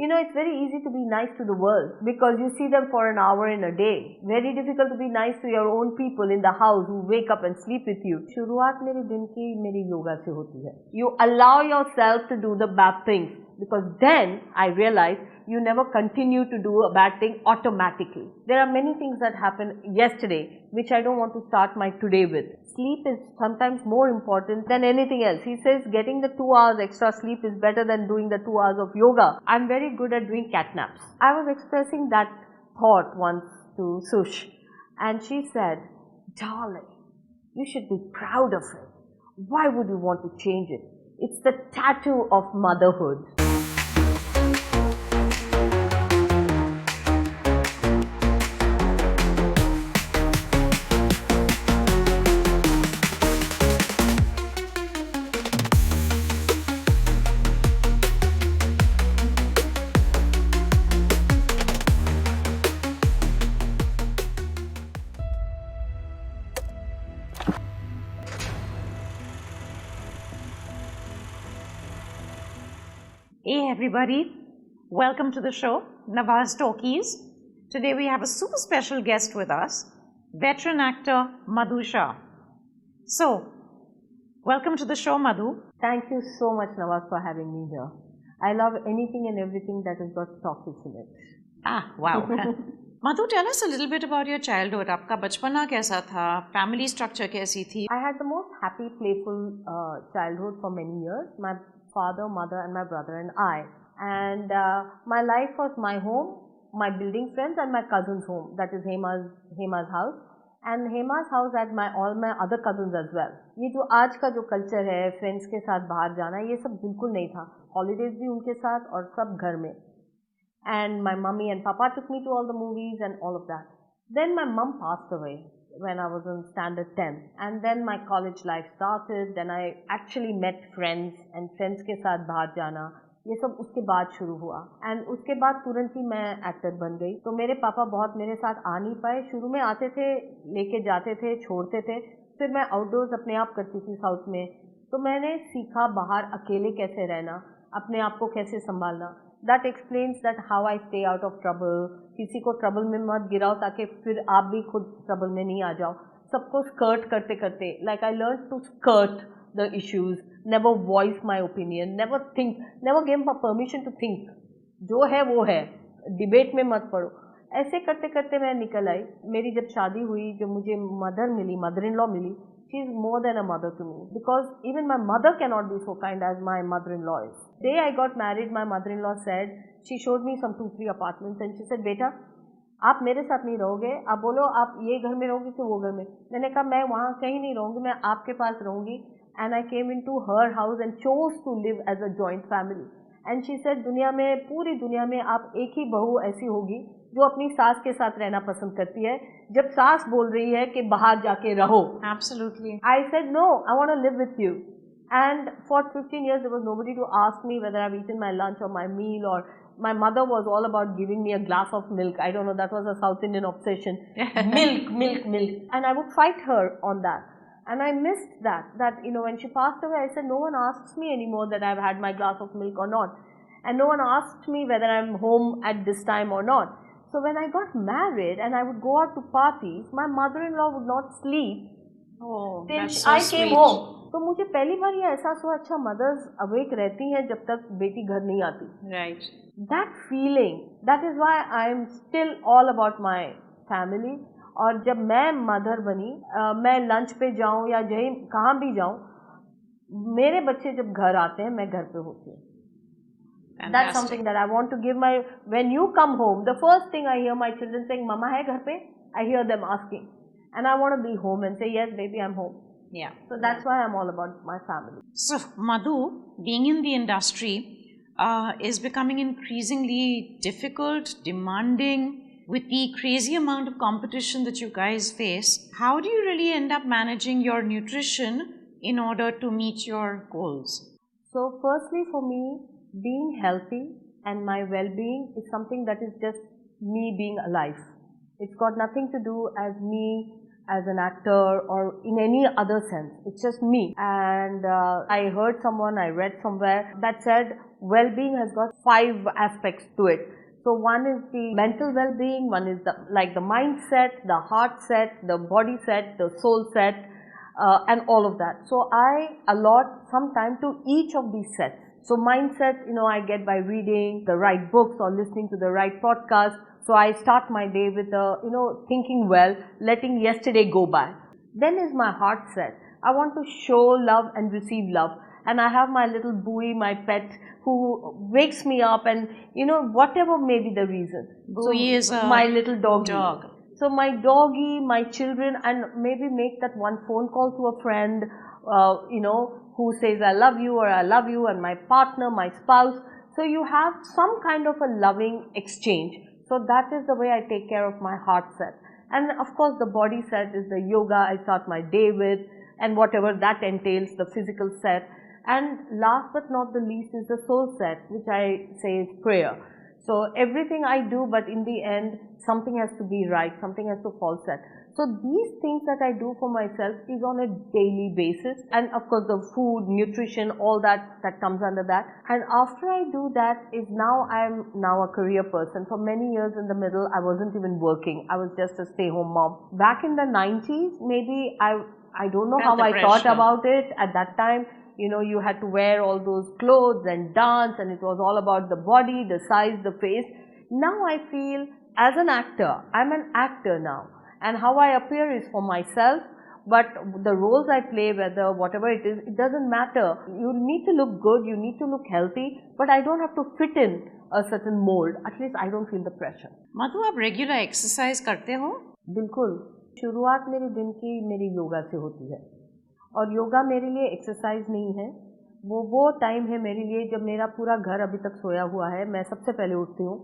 It's very easy to be nice to the world because you see them for an hour in a day. Very difficult to be nice to your own people in the house who wake up and sleep with you. शुरुआत मेरे दिन की मेरी योगा से होती है. You allow yourself to do the bad things because then I realized you never continue to do a bad thing automatically. There are many things that happened yesterday which I don't want to start my today with. Sleep is sometimes more important than anything else. He says getting the 2 hours extra sleep is better than doing the 2 hours of yoga. I'm very good at doing cat naps. I was expressing that thought once to Sush and she said, darling, you should be proud of it. Why would you want to change it? It's the tattoo of motherhood. Hey everybody, welcome to the show, Nawaz Talkies. Today we have a super special guest with us, veteran actor Madhoo. So, welcome to the show, Madhoo. Thank you so much, Nawaz, for having me here. I love anything and everything that has got talkies in it. Ah, wow. Madhoo, tell us a little bit about your childhood. आपका बचपना कैसा था? Family structure कैसी थी? I had the most happy, playful childhood for many years. My father, mother and my brother and I. And my life was my home, my building friends and my cousin's home. That is Hema's house. And Hema's house had all my other cousins as well. ये जो आज का जो culture है, friends के साथ बाहर जाना, ये सब बिल्कुल नहीं था. Holidays भी उनके साथ और सब घर में. And my mummy and papa took me to all the movies and all of that. Then my mum passed away when I was in standard 10 and then my college life started. Then I actually met friends and friends के साथ बाहर जाना, ये सब उसके बाद शुरू हुआ. And उसके बाद तुरंत ही मैं एक्टर बन गई. तो मेरे पापा बहुत मेरे साथ आ नहीं पाए. शुरू में आते थे, लेके जाते थे, छोड़ते थे. फिर मैं आउटडोर्स अपने आप करती थी साउथ में. तो मैंने सीखा बाहर अकेले कैसे रहना, अपने आप को कैसे संभालना. That explains that how I stay out of trouble. किसी को ट्रबल में मत गिराओ ताकि फिर आप भी खुद ट्रबल में नहीं आ जाओ. सबको स्कर्ट करते करते, like I learned to skirt the issues, never voice my opinion, never think, never give permission to think. जो है वो है, डिबेट में मत पड़ो. ऐसे करते करते मैं निकल आई. मेरी जब शादी हुई, जब मुझे मदर मिली, मदर इन लॉ मिली, she is more than a mother to me because even my mother cannot be so kind as my mother-in-law is. The day I got married, my mother-in-law said, she showed me some 2-3 apartments and she said, बेटा आप मेरे साथ नहीं रहोगे, आप बोलो आप ये घर में रहोगे कि वो घर में. मैंने कहा मैं वहाँ कहीं नहीं रहूँगी, मैं आपके पास रहूँगी. And I came into her house and chose to live as a joint family. And she said, दुनिया में, पूरी दुनिया में आप एक ही बहू ऐसी होगी जो अपनी सास के साथ रहना पसंद करती है जब सास बोल रही है कि बाहर जाके रहो. Absolutely. I said no, I want to live with you. And for 15 years there was nobody to ask me whether I've eaten my lunch or my meal, or my mother was all about giving me a glass of milk. I don't know, that was a South Indian obsession. milk. And I would fight her on that. And I missed that when she passed away, I said no one asks me anymore that I've had my glass of milk or not. And no one asked me whether I'm home at this time or not. So when I got married and I would go out to parties, my mother-in-law would not sleep till I came home. तो मुझे पहली बार ये एहसास हुआ, अच्छा mother's awake रहती हैं जब तक बेटी घर नहीं आती. Right. That feeling, that is why I am still all about my family. और जब मैं मदर बनी, मैं लंच पे जाऊँ या कहाँ भी जाऊँ, मेरे बच्चे जब घर आते हैं मैं घर पे होती हूँ. That's something that I want to give when you come home, the first thing I hear my children saying, Mama hai ghar pe? I hear them asking. And I want to be home and say, yes baby, I'm home. Yeah. So that's why I'm all about my family. So Madhoo, being in the industry is becoming increasingly difficult, demanding, with the crazy amount of competition that you guys face. How do you really end up managing your nutrition in order to meet your goals? So firstly for me, being healthy and my well-being is something that is just me being alive. It's got nothing to do as me as an actor or in any other sense. It's just me. And I heard someone, I read somewhere that said, well-being has got 5 aspects to it. So one is the mental well-being, one is the mindset, the heart set, the body set, the soul set, and all of that. So I allot some time to each of these sets. So mindset, I get by reading the right books or listening to the right podcast. So I start my day with thinking well, letting yesterday go by. Then is my heart set. I want to show love and receive love. And I have my little Bowie, my pet, who wakes me up and, whatever may be the reason. Bowie is my little doggy. dog. So my doggy, my children, and maybe make that one phone call to a friend, who says I love you or I love you, and my partner, my spouse. So you have some kind of a loving exchange. So that is the way I take care of my heart set. And of course the body set is the yoga I start my day with, and whatever that entails, the physical set. And last but not the least is the soul set, which I say is prayer. So everything I do, but in the end, something has to be right, something has to fall set. So these things that I do for myself is on a daily basis. And of course the food, nutrition, all that comes under that. And after I do that is now I'm now a career person. For many years in the middle, I wasn't even working. I was just a stay-home mom. Back in the 90s, maybe I don't know how I thought about it at that time. You had to wear all those clothes and dance, and it was all about the body, the size, the face. Now I feel as an actor, I'm an actor now, and how I appear is for myself, but the roles I play, whatever it is, it doesn't matter. You need to look good, you need to look healthy, but I don't have to fit in a certain mold. At least I don't feel the pressure. Madhoo, आप regular exercise करते हो? बिल्कुल. शुरुआत मेरे दिन की मेरी योगा से होती है. और योगा मेरे लिए एक्सरसाइज नहीं है, वो टाइम है मेरे लिए जब मेरा पूरा घर अभी तक सोया हुआ है. मैं सबसे पहले उठती हूँ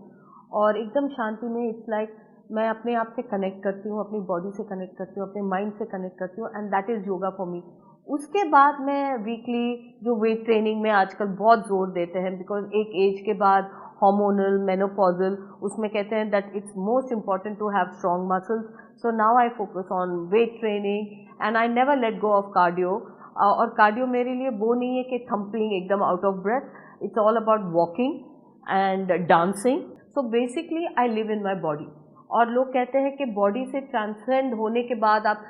और एकदम शांति में, इट्स लाइक मैं अपने आप से कनेक्ट करती हूँ, अपनी बॉडी से कनेक्ट करती हूँ, अपने माइंड से कनेक्ट करती हूँ, and that is yoga for me. उसके बाद मैं वीकली जो वेट ट्रेनिंग में आजकल बहुत जोर देते हैं, बिकॉज एक एज के बाद hormonal, menopausal, उसमें कहते हैं that it's most important to have strong muscles. So now I focus on weight training and I never let go of cardio. और cardio मेरे लिए वो नहीं है कि thumping एकदम out of breath. It's all about walking and dancing. So basically I live in my body. और लोग कहते हैं कि body से transcend होने के बाद आप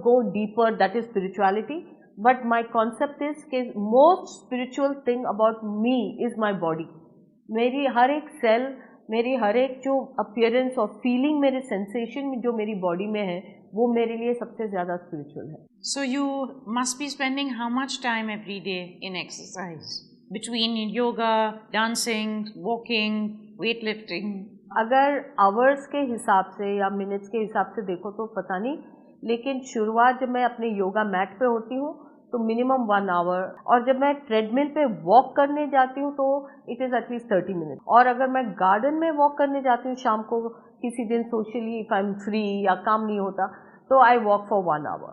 go deeper, that is spirituality. But my concept is कि most spiritual thing about me is my body. मेरी हर एक सेल, मेरी हर एक जो अपीयरेंस और फीलिंग, मेरे सेंसेशन जो मेरी बॉडी में है, वो मेरे लिए सबसे ज़्यादा स्पिरिचुअल है. So you must be spending how much time every day in exercise? Between yoga, dancing, walking, weightlifting? अगर आवर्स के हिसाब से या मिनट्स के हिसाब से देखो तो पता नहीं, लेकिन शुरुआत जब मैं अपने योगा मैट पे होती हूँ तो मिनिमम 1 आवर, और जब मैं ट्रेडमिल पे वॉक करने जाती हूँ तो इट इज़ एटलीस्ट 30 मिनट. और अगर मैं गार्डन में वॉक करने जाती हूँ शाम को, किसी दिन socially if I am free या काम नहीं होता, तो I walk for 1 hour.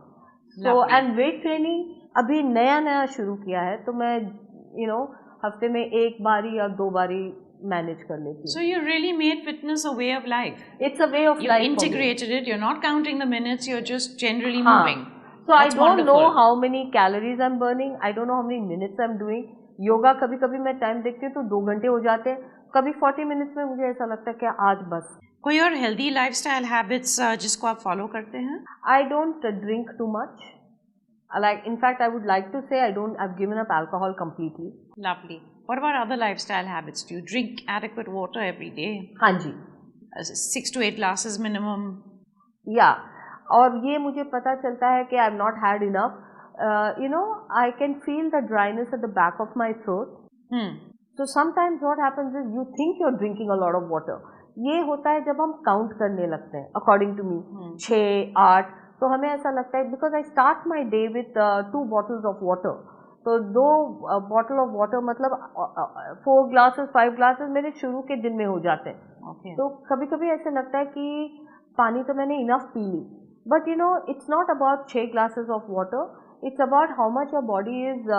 So and weight training अभी नया शुरू किया है, तो मैं हफ्ते में 1 बारी या 2 बारी मैनेज कर लेती हूँ. So you really made fitness a way of life. It's a way of you life. You integrated it. You're not counting the minutes. You're just generally moving. So I don't know how many calories I'm burning. I don't know how many minutes I'm doing. Yoga कभी कभी मैं time देखती हूँ तो 2 घंटे हो जाते हैं, कभी 40 मिनट्स में मुझे ऐसा लगता है कि आज बस. कोई और हेल्दी लाइफस्टाइल हैबिट्स जिसको आप फॉलो करते हैं? I don't drink too much. In fact, I would like to say I've given up alcohol completely. Lovely. What about other lifestyle habits? Do you drink adequate water every day? हाँ जी. 6 to 8 glasses minimum. Yeah. और ये मुझे पता चलता है कि I have not had enough. I can feel the dryness at the back of my throat. So sometimes what happens is you think you are drinking a lot of water. ये होता है जब हम काउंट करने लगते हैं, according to me 6, 8, तो हमें ऐसा लगता है, because I start my day with 2 bottles of water. तो 2 बॉटल ऑफ वाटर मतलब 4 ग्लासेस 5 ग्लासेस मेरे शुरू के दिन में हो जाते हैं. तो कभी कभी ऐसे लगता है कि पानी तो मैंने enough P Lee. But it's not about 6 glasses of water. It's about how much your body is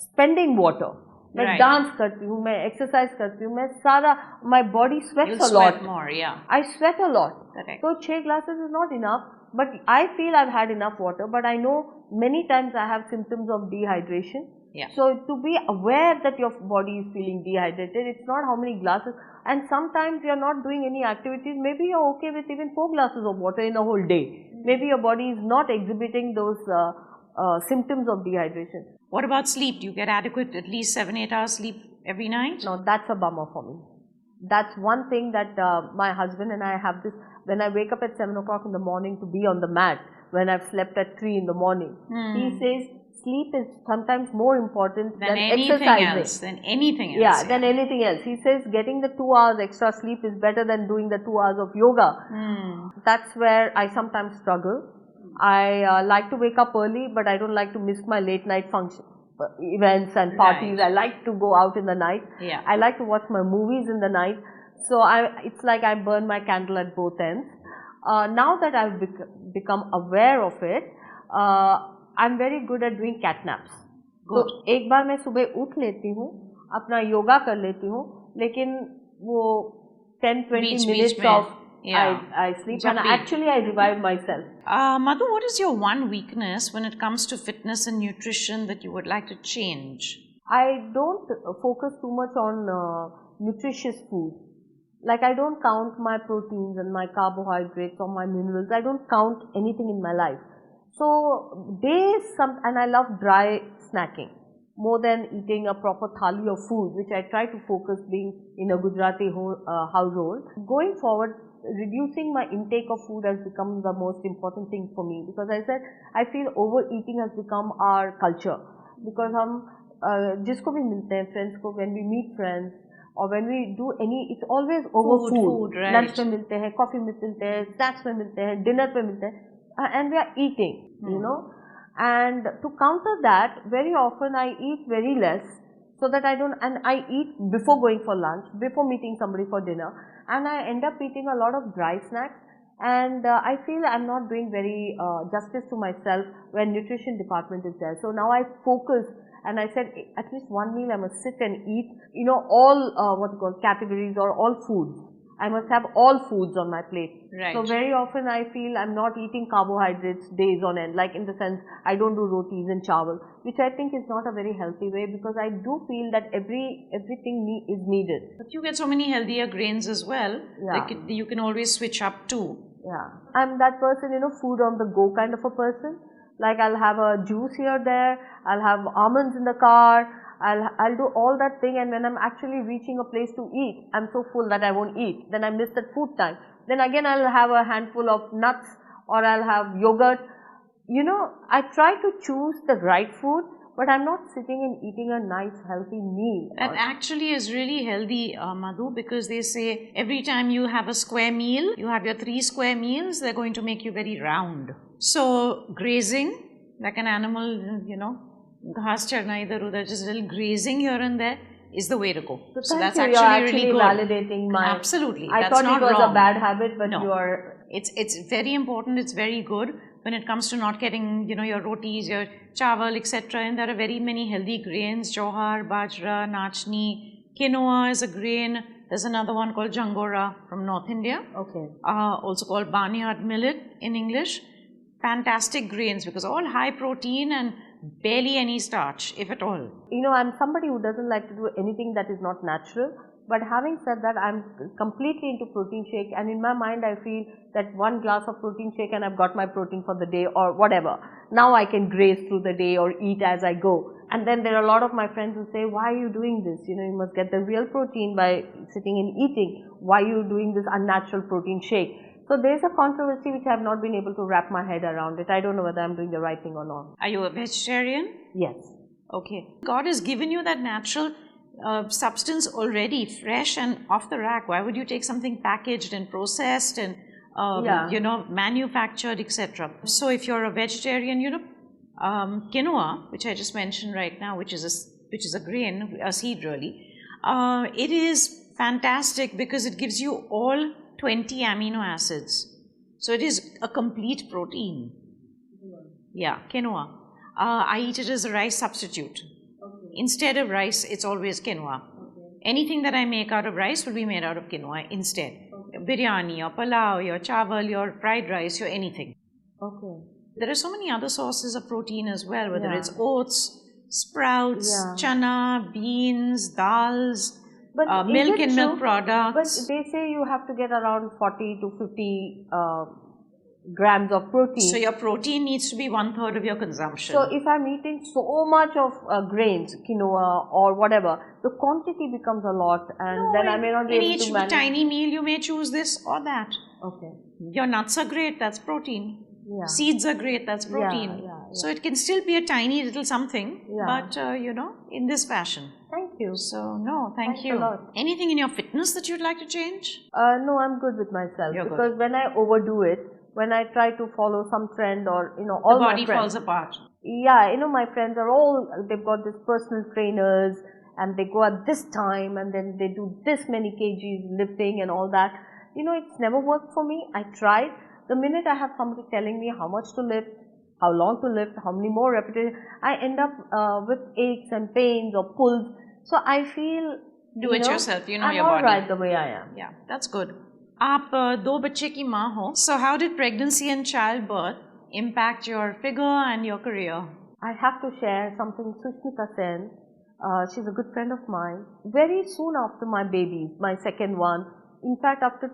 spending water. मैं डांस करती हूँ, मैं एक्सरसाइज करती हूँ, मैं सारा my body sweats a lot. More, yeah. I sweat a lot. Correct. So 6 glasses is not enough. But I feel I've had enough water. But I know many times I have symptoms of dehydration. Yeah. So to be aware that your body is feeling dehydrated, it's not how many glasses, and sometimes you're not doing any activities, maybe you're okay with even 4 glasses of water in a whole day. Maybe your body is not exhibiting those symptoms of dehydration. What about sleep? Do you get adequate, at least 7-8 hours sleep every night? Now that's a bummer for me. That's one thing that my husband and I have this, when I wake up at 7 o'clock in the morning to be on the mat, when I've slept at 3 in the morning, he says sleep is sometimes more important than exercising. Than anything else. Yeah, than anything else. He says getting the 2 hours extra sleep is better than doing the 2 hours of yoga. That's where I sometimes struggle. I like to wake up early, but I don't like to miss my late night function. Events and parties. I like to go out in the night. Yeah. I like to watch my movies in the night. So it's like I burn my candle at both ends. Now that I've become aware of it, I'm very good at doing cat naps. तो एक बार मैं सुबह उठ लेती हूँ, अपना योगा कर लेती हूँ, लेकिन वो 10-20 minutes of I sleep and actually I revive myself. Madhoo, what is your one weakness when it comes to fitness and nutrition that you would like to change? I don't focus too much on nutritious food. Like I don't count my proteins and my carbohydrates or my minerals. I don't count anything in my life. So and I love dry snacking more than eating a proper thali of food, which I try to focus being in a Gujarati household. Going forward, reducing my intake of food has become the most important thing for me, because I feel overeating has become our culture. Because जिसको भी मिलते हैं friends को, when we meet friends or when we do it's always over food. Right. Lunch में मिलते हैं, coffee में मिलते हैं, snacks में मिलते हैं, dinner पे मिलते हैं, and we are eating, you know. And to counter that, very often I eat very less, so that I eat before going for lunch, before meeting somebody for dinner, and I end up eating a lot of dry snacks, and I feel I'm not doing very justice to myself when nutrition department is there. So now I focus, and I said at least one meal I must sit and eat, you know, all categories or all foods. I must have all foods on my plate. Right. So very often I feel I'm not eating carbohydrates days on end, like in the sense I don't do rotis and chawal, which I think is not a very healthy way, because I do feel that everything is needed. But you get so many healthier grains as well. Yeah. Like you can always switch up too. Yeah. I'm that person, you know, food on the go kind of a person. Like I'll have a juice here, there, I'll have almonds in the car, I'll do all that thing, and when I'm actually reaching a place to eat, I'm so full that I won't eat. Then I miss that food time. Then again I'll have a handful of nuts, or I'll have yogurt. You know, I try to choose the right food, but I'm not sitting and eating a nice healthy meal. That actually is really healthy, Madhoo, because they say every time you have a square meal, you have your 3 square meals, they're going to make you very round. So grazing, like an animal, you know, ghas charna idhar udhar, just a little grazing here and there is the way to go. So that's actually really good. Validating my. Absolutely. I thought it was a bad habit, but no. you are. It's very important. It's very good when it comes to not getting, you know, your rotis, your chawal, etc. And there are very many healthy grains: jowar, bajra, nachni, quinoa is a grain. There's another one called jangora from North India. Okay. Also called barnyard millet in English. Fantastic grains, because all high protein and barely any starch, if at all. You know, I'm somebody who doesn't like to do anything that is not natural. But having said that, I'm completely into protein shake, and in my mind I feel that 1 glass of protein shake and I've got my protein for the day or whatever. Now I can graze through the day or eat as I go. And then there are a lot of my friends who say, why are you doing this? You know, you must get the real protein by sitting and eating. Why are you doing this unnatural protein shake? So there's a controversy which I have not been able to wrap my head around it. I don't know whether I'm doing the right thing or not. Are you a vegetarian? Yes. Okay. God has given you that natural substance already, fresh and off the rack. Why would you take something packaged and processed and you know, manufactured, etc.? So if you're a vegetarian, you know, quinoa, which I just mentioned right now, which is a grain, a seed really, it is fantastic because it gives you all 20 amino acids. So it is a complete protein. Yeah, quinoa. I eat it as a rice substitute. Okay. Instead of rice, it's always quinoa. Okay. Anything that I make out of rice will be made out of quinoa instead. Okay. Biryani, your pulao, your chawal, your fried rice, your anything. Okay. There are so many other sources of protein as well, whether it's oats, sprouts, Yeah. chana, beans, dals, But is milk it and milk true? But products. they say you have to get around 40 to 50 grams of protein. So your protein needs to be 1/3 of your consumption. So if I'm eating so much of grains, quinoa or whatever, the quantity becomes a lot, and then I may not be in able each to manage. tiny meal, you may choose this or that. Okay. Your nuts are great, that's protein. Yeah. Seeds are great, that's protein. Yeah. So it can still be a tiny little something, Yeah. but in this fashion. Thank you. So no, Thanks you. a lot. Anything in your fitness that you'd like to change? No, I'm good with myself. You're because good. when I overdo it, when I try to follow some trend or The all body my friends falls apart. Yeah, my friends are all, they've got this personal trainers and they go at this time and then they do this many kgs lifting and all that. It's never worked for me. I tried. The minute I have somebody telling me how much to lift, how long to lift, how many more repetitions, I end up with aches and pains or pulls. So I feel, do it yourself, I'm your all body. right the way I am. Yeah, that's good. आप दो बच्चे की माँ हो. So how did pregnancy and childbirth impact your figure and your career? I have to share something Sushmita Sen. She's a good friend of mine. Very soon after my baby, my second one, in fact after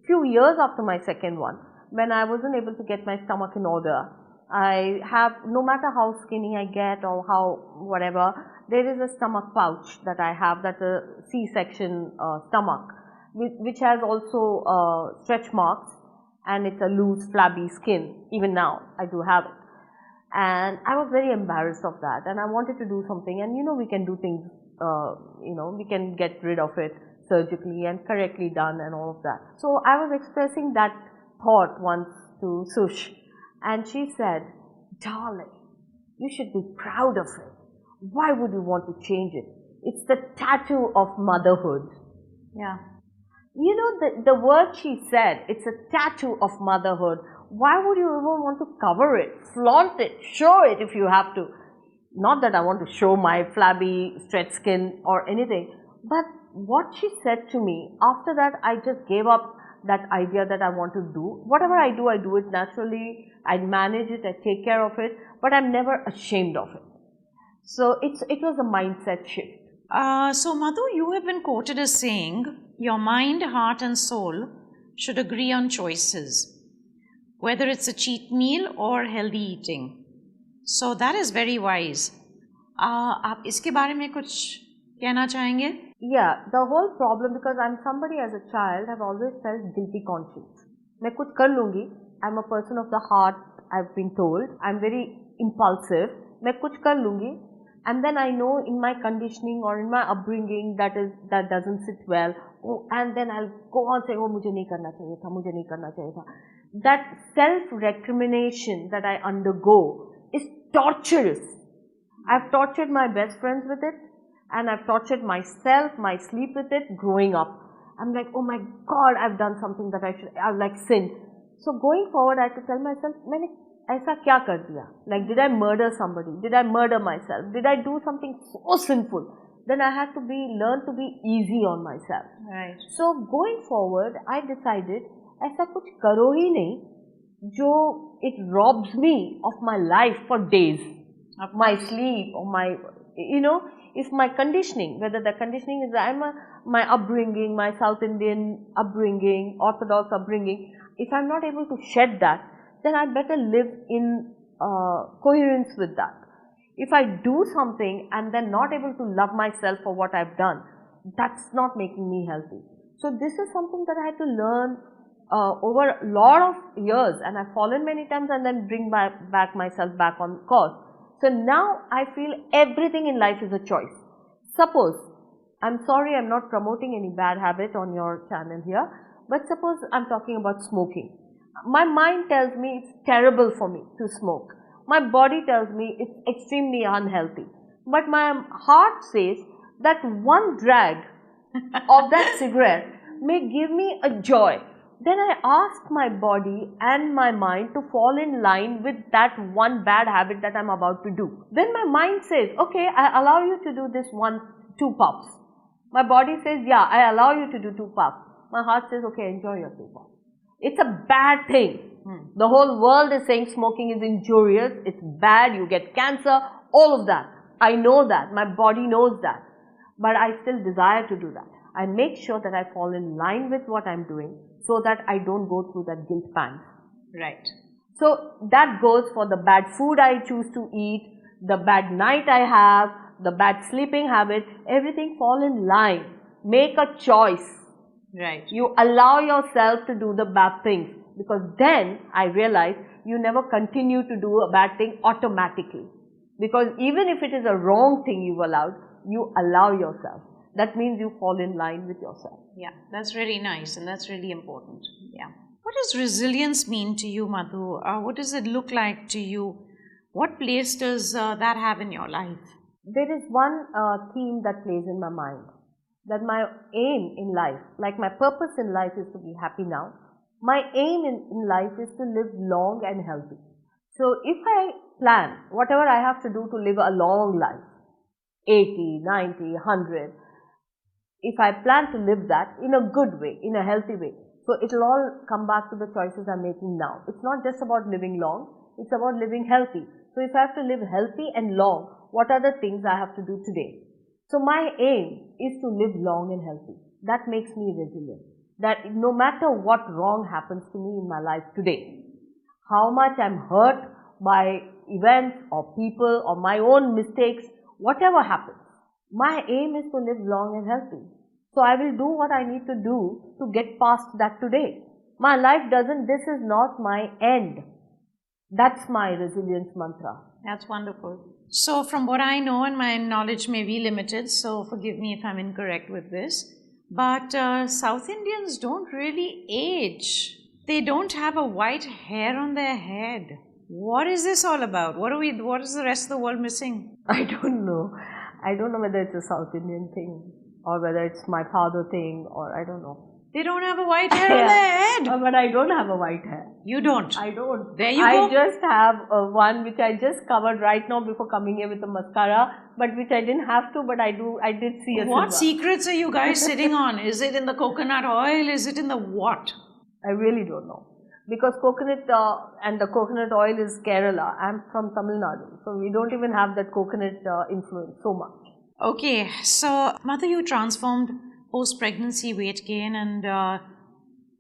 few years after my second one, when I wasn't able to get my stomach in order, I have, no matter how skinny I get or how whatever, there is a stomach pouch that I have, that's a C-section stomach, which has also stretch marks, and it's a loose flabby skin. Even now I do have it, and I was very embarrassed of that, and I wanted to do something, and we can do things, we can get rid of it surgically and correctly done and all of that. So I was expressing that thought once to Sush, and she said, "Darling, you should be proud of it. Why would you want to change it? It's the tattoo of motherhood." Yeah. The word she said, it's a tattoo of motherhood. Why would you even want to cover it, flaunt it, show it if you have to? Not that I want to show my flabby, stretched skin or anything, but what she said to me, after that I just gave up that idea that I want to do. Whatever I do it naturally, I manage it, I take care of it, but I'm never ashamed of it. So it was a mindset shift. So Madhoo, you have been quoted as saying, your mind, heart and soul should agree on choices, whether it's a cheat meal or healthy eating. So that is very wise. आप इसके बारे में कुछ कहना चाहेंगे? Yeah, the whole problem, because I'm somebody as a child, I've always felt guilty conscience. मैं कुछ कर लूँगी. I'm a person of the heart, I've been told. I'm very impulsive. मैं कुछ कर लूँगी. And then I know in my conditioning or in my upbringing that doesn't sit well. Oh, and then I'll go on saying, "Oh, मुझे नहीं करना चाहिए था, मुझे नहीं करना चाहिए था." That self-recrimination that I undergo is torturous. I've tortured my best friends with it, and I've tortured myself, my sleep with it, growing up. I'm like, "Oh my God, I've done something that I've like sinned." So going forward, I have to tell myself, मैंने ऐसा क्या कर दिया? Like, did I murder somebody? Did I murder myself? Did I do something so sinful? Then I had to learn to be easy on myself. Right. So going forward, I decided, ऐसा कुछ करो ही नहीं, जो it robs me of my life for days, of my sleep, or my, if my conditioning, whether the conditioning is my upbringing, my South Indian upbringing, Orthodox upbringing, if I'm not able to shed that, then I'd better live in coherence with that. If I do something and then not able to love myself for what I've done, that's not making me healthy. So this is something that I had to learn over a lot of years, and I've fallen many times and then bring back myself back on course. So now I feel everything in life is a choice. Suppose, I'm sorry, I'm not promoting any bad habit on your channel here, but suppose I'm talking about smoking. My mind tells me it's terrible for me to smoke. My body tells me it's extremely unhealthy. But my heart says that one drag of that cigarette may give me a joy. Then I ask my body and my mind to fall in line with that one bad habit that I'm about to do. Then my mind says, okay, I allow you to do this 2 puffs. My body says, yeah, I allow you to do 2 puffs. My heart says, okay, enjoy your 2 puffs. It's a bad thing. The whole world is saying smoking is injurious, it's bad, you get cancer, all of that. I know that, my body knows that, but I still desire to do that. I make sure that I fall in line with what I'm doing so that I don't go through that guilt pang. Right. So that goes for the bad food I choose to eat, the bad night I have, the bad sleeping habit, everything fall in line. Make a choice. Right. You allow yourself to do the bad things, because then I realize you never continue to do a bad thing automatically. Because even if it is a wrong thing you've allowed, you allow yourself. That means you fall in line with yourself. Yeah, that's really nice and that's really important. Yeah. What does resilience mean to you, Madhoo? What does it look like to you? What place does that have in your life? There is one theme that plays in my mind, that my aim in life, like my purpose in life is to be happy now. My aim in life is to live long and healthy. So if I plan whatever I have to do to live a long life, 80, 90, 100, if I plan to live that in a good way, in a healthy way, so it will all come back to the choices I'm making now. It's not just about living long, it's about living healthy. So if I have to live healthy and long, what are the things I have to do today? So my aim is to live long and healthy. That makes me resilient. That no matter what wrong happens to me in my life today, how much I'm hurt by events or people or my own mistakes, whatever happens, my aim is to live long and healthy. So I will do what I need to do to get past that today. My life doesn't, this is not my end. That's my resilience mantra. That's wonderful. So from what I know, and my knowledge may be limited, so forgive me if I'm incorrect with this, but South Indians don't really age. They don't have a white hair on their head. What is this all about? What is the rest of the world missing? I don't know. I don't know whether it's a South Indian thing or whether it's my father thing, or I don't know. They don't have a white hair on their head. But I don't have a white hair. You don't? I don't. There you go. I just have one which I just covered right now before coming here with the mascara, but which I didn't have to, but I did see a What silver. secrets are you guys sitting on? Is it in the coconut oil? Is it in the what? I really don't know. Because coconut and the coconut oil is Kerala. I'm from Tamil Nadu. So we don't even have that coconut influence so much. Okay, so Madhoo, you transformed post-pregnancy weight gain and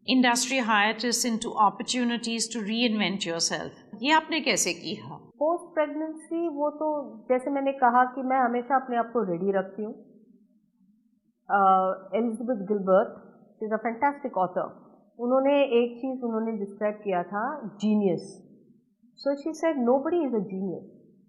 industry hiatus into opportunities to reinvent yourself. ये आपने कैसे किया? Post pregnancy वो तो जैसे मैंने कहा कि मैं हमेशा अपने आप को ready रखती हूँ. Elizabeth Gilbert, she is a fantastic author. उन्होंने एक चीज उन्होंने describe किया था, genius. So she said nobody is a genius.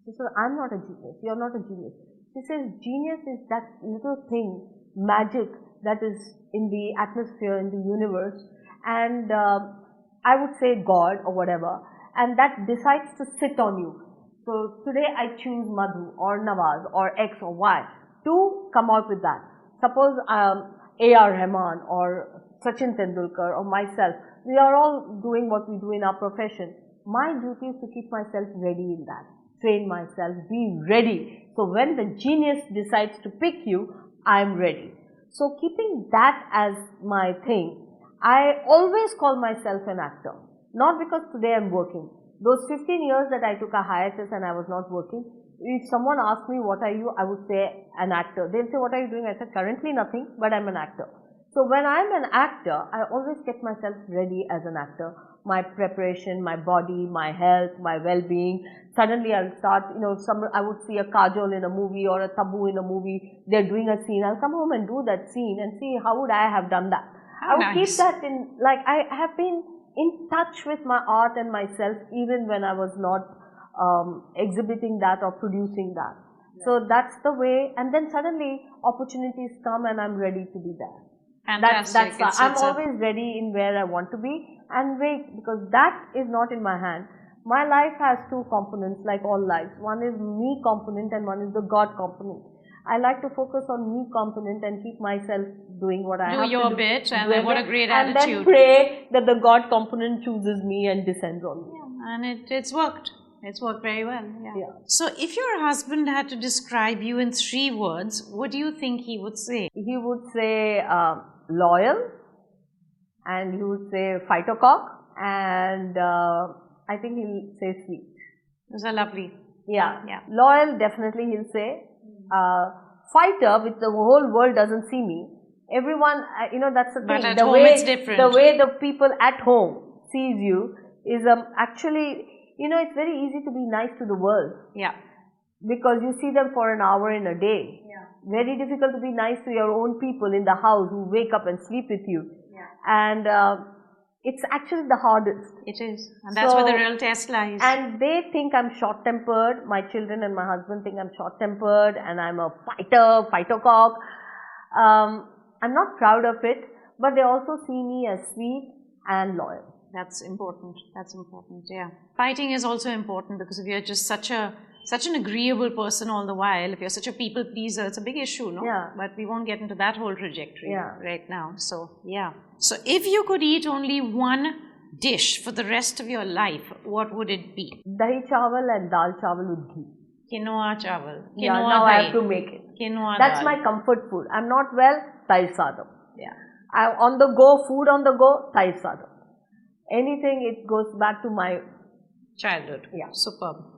She said I'm not a genius. You are not a genius. She says genius is that little thing, magic that is in the atmosphere, in the universe, and I would say God or whatever, and that decides to sit on you. So today I choose Madhoo or Nawaz or X or Y to come out with that. Suppose A.R. Rahman or Sachin Tendulkar or myself, we are all doing what we do in our profession. My duty is to keep myself ready in that. Train myself, be ready. So when the genius decides to pick you, I am ready. So keeping that as my thing, I always call myself an actor. Not because today I am working. Those 15 years that I took a hiatus and I was not working, if someone asked me what are you, I would say an actor. They'll say what are you doing? I said currently nothing, but I'm an actor. So when I'm an actor, I always get myself ready as an actor. My preparation, my body, my health, my well-being. Suddenly I'll start, I would see a Kajol in a movie or a Tabu in a movie. They're doing a scene. I'll come home and do that scene and see how would I have done that. I would keep that in, like I have been in touch with my art and myself even when I was not exhibiting that or producing that. Yeah. So that's the way, and then suddenly opportunities come and I'm ready to be there. Fantastic. I'm always ready in where I want to be and wait, because that is not in my hand. My life has two components like all lives. One is me component and one is the God component. I like to focus on me component and keep myself doing what I have to do. Do your bit, and then what a great attitude. And then pray that the God component chooses me and descends on me. Yeah, and it's worked. It's worked very well. Yeah. So if your husband had to describe you in 3 words, what do you think he would say? He would say loyal, and he would say fighter cock, and I think he'll say sweet. Those are lovely. Yeah. Yeah. Loyal, definitely he'll say. Fighter, which the whole world doesn't see me. Everyone, that's the But thing. at The home way it's different. the way the people at home sees you is actually, it's very easy to be nice to the world. Yeah. Because you see them for an hour in a day. Yeah. Very difficult to be nice to your own people in the house who wake up and sleep with you. Yeah. And it's actually the hardest. It is. And that's where the real test lies. And they think I'm short-tempered. My children and my husband think I'm short-tempered and I'm a fighter cock. I'm not proud of it, but they also see me as sweet and loyal. That's important. That's important. Yeah. Fighting is also important because if you're just such an agreeable person all the while, if you're such a people pleaser, it's a big issue, no? Yeah. But we won't get into that whole trajectory right now. So, yeah. So, if you could eat only one dish for the rest of your life, what would it be? Dahi chawal and dal chawal with ghee. Quinoa chawal. Quinoa Yeah, now I have to make it. Quinoa That's dal. my comfort food. I'm not well, tair sadam. Yeah. On the go, food on the go, tair sadam. Anything, it goes back to my childhood. Yeah. Superb.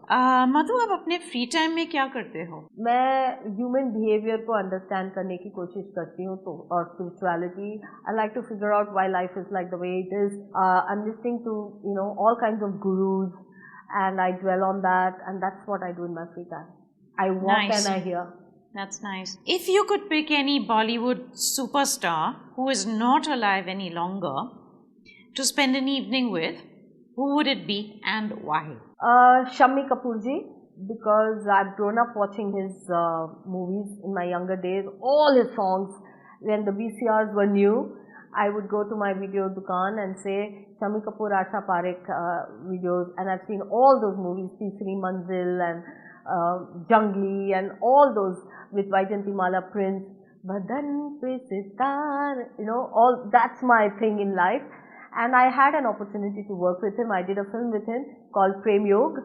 मधु, आप अपने free time में क्या करते हो? मैं human behaviour को understand करने की कोशिश करती हूँ तो और spirituality I like to figure out why life is like the way it is I am listening to all kinds of gurus and I dwell on that, and that's what I do in my free time. I walk and I hear. That's nice. If you could pick any Bollywood superstar who is not alive any longer to spend an evening with, who would it be and why? Shammi Kapoor ji, because I've grown up watching his movies in my younger days. All his songs, when the VCRs were new, I would go to my video dukaan and say Shammi Kapoor, Asha Parekh videos, and I've seen all those movies, Teesri Manzil and Jungli and all those with Vaijantimala Prince, Badan pe sitar, all that's my thing in life. And I had an opportunity to work with him. I did a film with him called Prem Yog.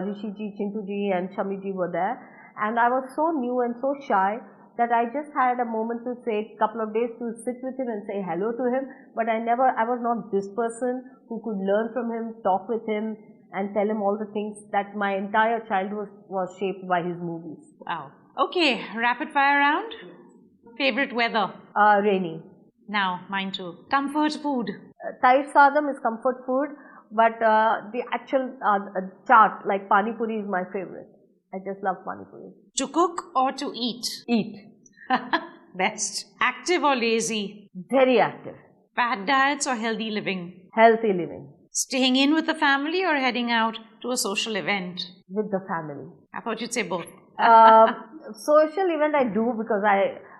Rishi ji, Chintu ji and Shami ji were there. And I was so new and so shy that I just had a moment to say, a couple of days to sit with him and say hello to him. But I was not this person who could learn from him, talk with him and tell him all the things that my entire childhood was shaped by his movies. Wow. Okay, rapid fire round. Favorite weather? Rainy. Now, mine too. Comfort food? Tair sadam is comfort food, but the actual chaat, like pani puri is my favorite. I just love pani puri. To cook or to eat? Eat. Best. Active or lazy? Very active. Fad diets or healthy living? Healthy living. Staying in with the family or heading out to a social event? With the family. I thought you'd say both. Social event I do because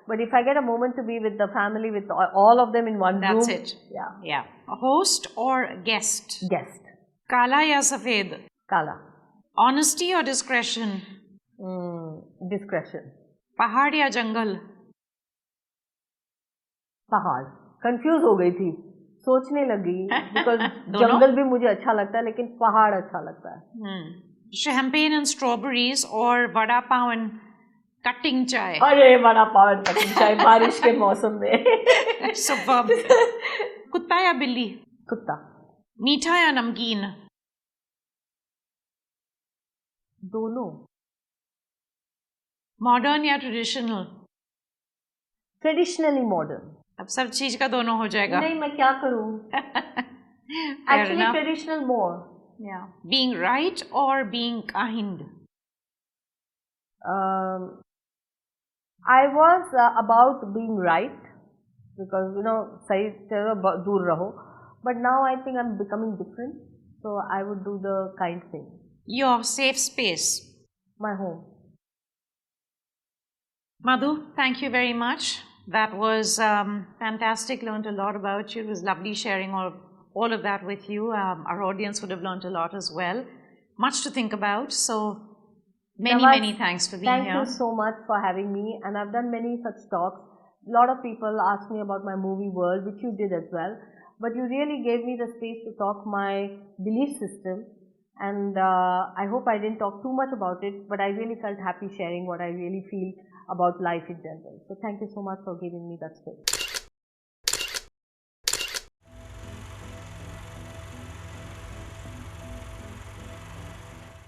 but if I get a moment to be with the family, with all of them in one room. That's it. Yeah. Yeah. A host or guest? Guest. Kala ya safed? Kala. Honesty or discretion? Discretion. Pahad ya jungle? पहाड़. Confuse हो गई थी, सोचने लगी because जंगल भी मुझे अच्छा लगता है लेकिन पहाड़ अच्छा लगता है. Champagne and strawberries or vada pav and cutting chai? अरे वड़ा पाव एंड कटिंग चाय बारिश के मौसम में. Superb. कुत्ता या बिल्ली? कुत्ता. मीठा या नमकीन? दोनों. मॉडर्न या ट्रेडिशनल? Traditionally modern. अब सब चीज का दोनों हो जाएगा. नहीं, मैं क्या करूं? Actually traditional more. Yeah. Being right or being kind? I was about being right because सही चलो दूर रहो. But now I think I'm becoming different, so I would do the kind thing. Your safe space? My home. Madhoo, thank you very much. That was fantastic. Learned a lot about you. It was lovely sharing all of that with you. Our audience would have learned a lot as well. Much to think about. So many thanks for being here. Thank you so much for having me. And I've done many such talks. A lot of people ask me about my movie world, which you did as well. But you really gave me the space to talk my belief system. And I hope I didn't talk too much about it, but I really felt happy sharing what I really feel about life in general. So thank you so much for giving me that space.